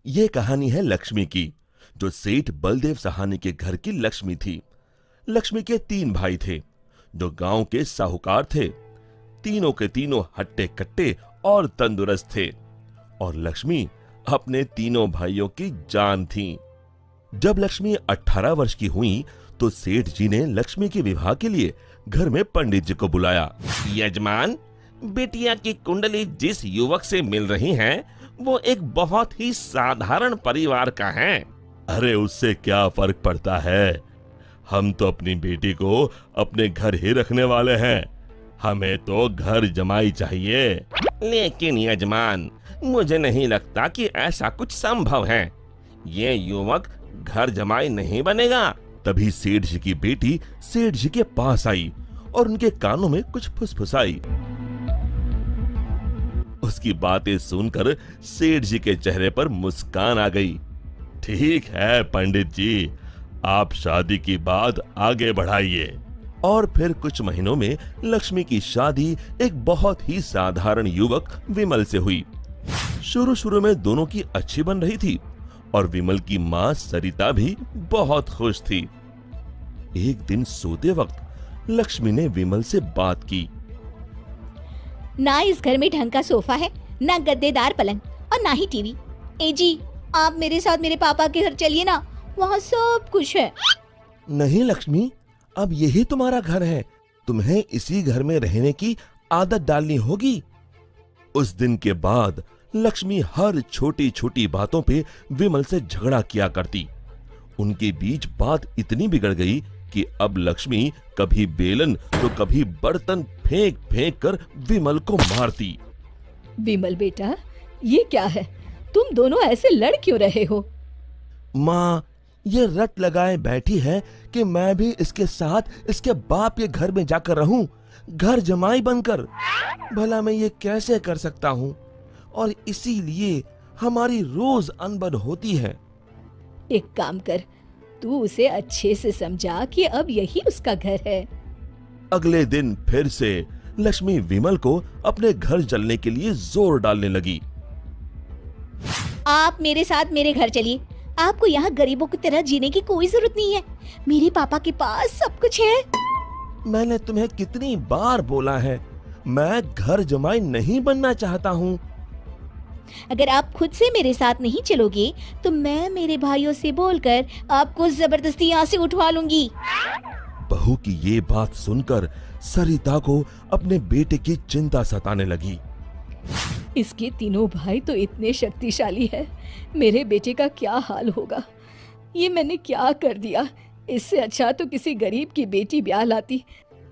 ये कहानी है लक्ष्मी की, जो सेठ बलदेव सहानी के घर की लक्ष्मी थी। लक्ष्मी के 3 भाई थे, जो गांव के साहूकार थे। तीनों के तीनों हट्टे कट्टे और तंदुरुस्त थे, और लक्ष्मी अपने तीनों भाइयों की जान थी। जब लक्ष्मी 18 वर्ष की हुई तो सेठ जी ने लक्ष्मी के विवाह के लिए घर में पंडित जी को बुलाया। यजमान, बिटिया की कुंडली जिस युवक से मिल रही है वो एक बहुत ही साधारण परिवार का है। अरे उससे क्या फर्क पड़ता है, हम तो अपनी बेटी को अपने घर ही रखने वाले हैं। हमें तो घर जमाई चाहिए। लेकिन यजमान, मुझे नहीं लगता कि ऐसा कुछ संभव है। ये युवक घर जमाई नहीं बनेगा। तभी सेठ जी की बेटी सेठ जी के पास आई और उनके कानों में कुछ फुसफुसाई। उसकी बातें सुनकर सेठ जी के चेहरे पर मुस्कान आ गई। ठीक है पंडित जी, आप शादी की बात आगे बढ़ाइए। और फिर कुछ महीनों में लक्ष्मी की शादी एक बहुत ही साधारण युवक विमल से हुई। शुरू शुरू में दोनों की अच्छी बन रही थी और विमल की मां सरिता भी बहुत खुश थी। एक दिन सोते वक्त लक्ष्मी ने विमल से बात की। ना इस घर में ढंग का सोफा है, ना गद्देदार पलंग और ना ही टीवी। ए जी, आप मेरे साथ मेरे पापा के घर चलिए ना, वहाँ सब कुछ है। नहीं लक्ष्मी, अब यही तुम्हारा घर है, तुम्हें इसी घर में रहने की आदत डालनी होगी। उस दिन के बाद लक्ष्मी हर छोटी छोटी बातों पे विमल से झगड़ा किया करती। उनके बीच बात इतनी बिगड़ गई कि अब लक्ष्मी कभी बेलन तो कभी बर्तन फेंक फेंक कर विमल को मारती। विमल बेटा, ये क्या है? तुम दोनों ऐसे लड़ क्यों रहे हो? माँ, ये रट लगाए बैठी है कि मैं भी इसके साथ इसके बाप के घर में जाकर रहूं, घर जमाई बनकर। भला मैं ये कैसे कर सकता हूँ? और इसीलिए हमारी रोज अनबन होती है। एक काम कर, तू उसे अच्छे से समझा कि अब यही उसका घर है। अगले दिन फिर से लक्ष्मी विमल को अपने घर चलने के लिए जोर डालने लगी। आप मेरे साथ मेरे घर चलिए। आपको यहाँ गरीबों की तरह जीने की कोई जरूरत नहीं है। मेरे पापा के पास सब कुछ है। मैंने तुम्हें कितनी बार बोला है, मैं घर जमाई नहीं बनना चाहता हूँ। अगर आप खुद से मेरे साथ नहीं चलोगे तो मैं मेरे भाइयों से बोलकर आपको जबरदस्ती यहाँ से उठवा लूंगी। बहू की ये बात सुनकर सरिता को अपने बेटे की चिंता सताने लगी। इसके तीनों भाई तो इतने शक्तिशाली है, मेरे बेटे का क्या हाल होगा? ये मैंने क्या कर दिया? इससे अच्छा तो किसी गरीब की बेटी ब्याह लाती,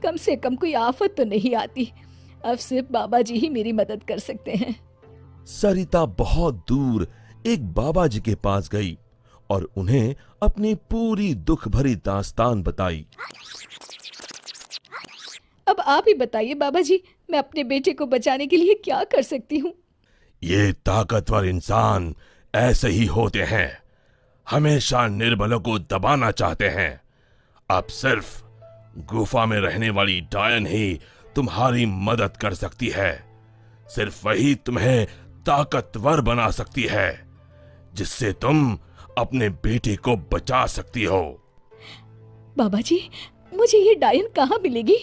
कम से कम कोई आफत तो नहीं आती। अब सिर्फ बाबा जी ही मेरी मदद कर सकते हैं। सरिता बहुत दूर एक बाबा जी के पास गई और उन्हें अपनी पूरी दुख भरी दास्तान बताई। अब आप ही बताइए बाबा जी, मैं अपने बेटे को बचाने के लिए क्या कर सकती हूँ? ये ताकतवर इंसान ऐसे ही होते हैं, हमेशा निर्बलों को दबाना चाहते हैं। अब सिर्फ गुफा में रहने वाली डायन ही तुम्हारी मदद कर सकती है। सिर्फ वही तुम्हें ताकतवर बना सकती है, जिससे तुम अपने बेटे को बचा सकती हो। बाबा जी, मुझे ये डायन कहाँ मिलेगी?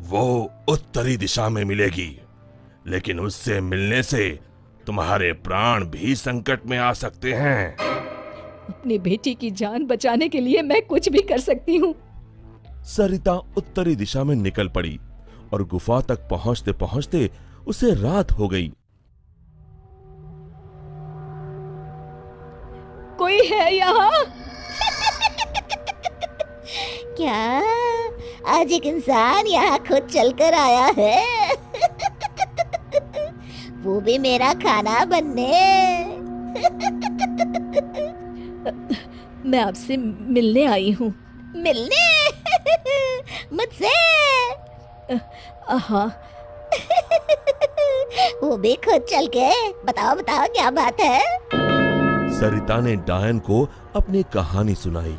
वो उत्तरी दिशा में मिलेगी, लेकिन उससे मिलने से तुम्हारे प्राण भी संकट में आ सकते हैं। अपनी बेटी की जान बचाने के लिए मैं कुछ भी कर सकती हूँ। सरिता उत्तरी दिशा में निकल पड़ी और गुफा तक पहुंचते पहुंचते उसे रात हो गई। कोई है यहाँ? क्या आज एक इंसान यहाँ खुद चलकर आया है? वो भी मेरा खाना बनने। मैं आपसे मिलने आई हूँ। मिलने? मुझसे? हाँ। वो भी खुद चल के? बताओ बताओ क्या बात है? सरिता ने डायन को अपनी कहानी सुनाई।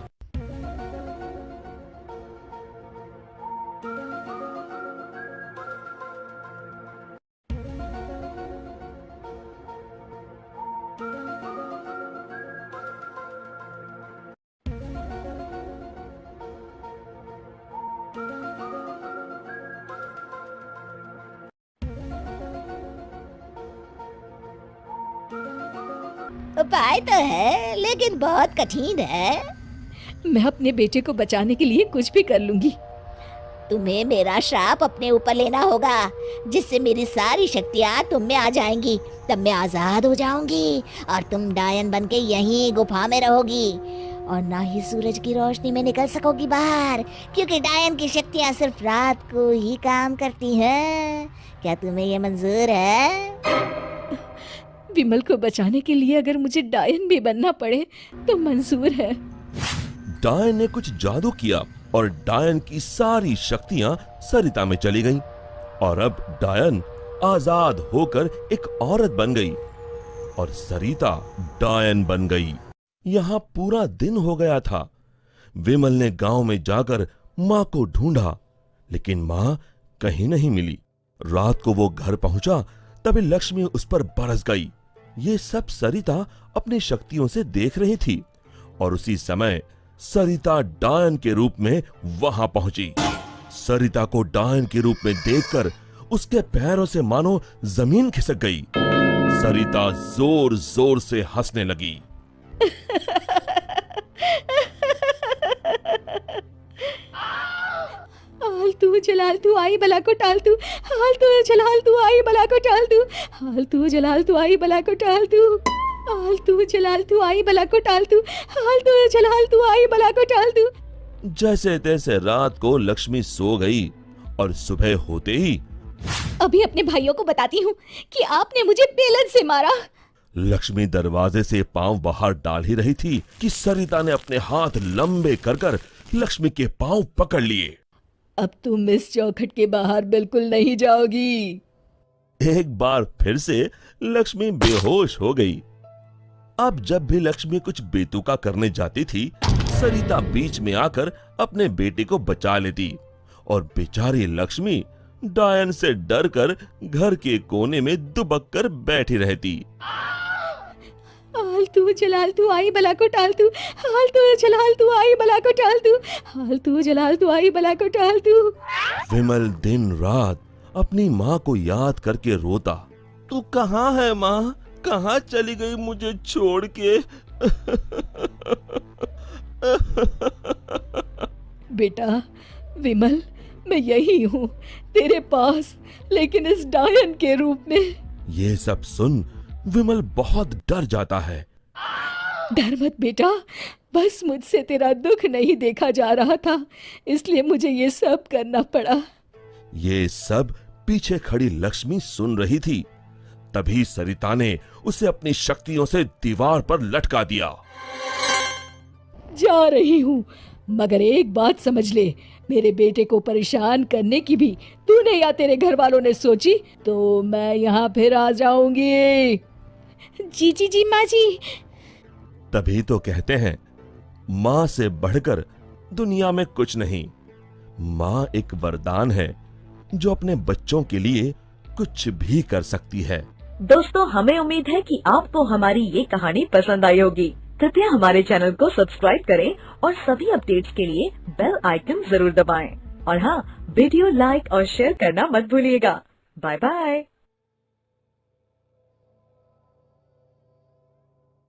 उपाय तो है, लेकिन बहुत कठिन है। मैं अपने बेटे को बचाने के लिए कुछ भी कर लूंगी। तुम्हें मेरा श्राप अपने ऊपर लेना होगा, जिससे मेरी सारी शक्तियाँ तुम में आ जाएंगी। तब मैं आजाद हो जाऊंगी और तुम डायन बनके यहीं गुफा में रहोगी और ना ही सूरज की रोशनी में निकल सकोगी बाहर, क्योंकि डायन की शक्तियाँ सिर्फ रात को ही काम करती हैं। क्या तुम्हें ये मंजूर है? विमल को बचाने के लिए अगर मुझे डायन भी बनना पड़े तो मंजूर है। डायन ने कुछ जादू किया और डायन की सारी शक्तियां सरिता में चली गईं और अब डायन आजाद होकर एक औरत बन गई और सरिता डायन बन गई। यहां पूरा दिन हो गया था। विमल ने गांव में जाकर मां को ढूंढा, लेकिन मां कहीं नहीं मिली। रात को वो घर पहुंचा, तभी लक्ष्मी उस पर बरस गई। ये सब सरिता अपनी शक्तियों से देख रही थी और उसी समय सरिता डायन के रूप में वहां पहुंची। सरिता को डायन के रूप में देखकर उसके पैरों से मानो जमीन खिसक गई। सरिता जोर जोर से हंसने लगी। आलतू जलाल तू आई बला को टाल तू, आलतू जलाल तू आई बला को टाल तू, आलतू जलाल तू आई बला को टाल तू, आलतू जलाल तू आई बला को टाल तू, आलतू जलाल तू आई बला को टाल तू। जैसे तैसे रात को लक्ष्मी सो गई और सुबह होते ही अभी अपने भाइयों को बताती हूँ कि आपने मुझे बेलन से मारा। लक्ष्मी दरवाजे से पांव बाहर डाल ही रही थी कि सरिता ने अपने हाथ लंबे कर लक्ष्मी के पांव पकड़ लिए। अब तुम इस चौखट के बाहर बिल्कुल नहीं जाओगी। एक बार फिर से लक्ष्मी बेहोश हो गई। अब जब भी लक्ष्मी कुछ बेतुका करने जाती थी, सरिता बीच में आकर अपने बेटे को बचा लेती और बेचारी लक्ष्मी डायन से डरकर घर के कोने में दुबक कर बैठी रहती। आलतू जलाल तू आई बला को टाल तू, आलतू जलाल तू आई बला को टाल तू, आलतू जलाल तू आई बला को टाल तू। विमल दिन रात अपनी माँ को याद करके रोता। तू कहाँ है माँ? कहाँ चली गई मुझे छोड़ के? बेटा विमल, मैं यही हूँ तेरे पास, लेकिन इस डायन के रूप में। ये सब सुन विमल बहुत डर जाता है। डर मत बेटा, बस मुझसे तेरा दुख नहीं देखा जा रहा था, इसलिए मुझे ये सब करना पड़ा। ये सब पीछे खड़ी लक्ष्मी सुन रही थी। तभी सरिता ने उसे अपनी शक्तियों से दीवार पर लटका दिया। जा रही हूँ, मगर एक बात समझ ले, मेरे बेटे को परेशान करने की भी तूने या तेरे घर वालों ने सोची तो मैं यहाँ फिर आ जाऊंगी। जी जी जी माँ जी। तभी तो कहते हैं, माँ से बढ़कर दुनिया में कुछ नहीं। माँ एक वरदान है जो अपने बच्चों के लिए कुछ भी कर सकती है। दोस्तों, हमें उम्मीद है कि आपको हमारी ये कहानी पसंद आई होगी। कृपया हमारे चैनल को सब्सक्राइब करें और सभी अपडेट्स के लिए बेल आइकन जरूर दबाएं। और हाँ, वीडियो लाइक और शेयर करना मत भूलिएगा। Bye bye.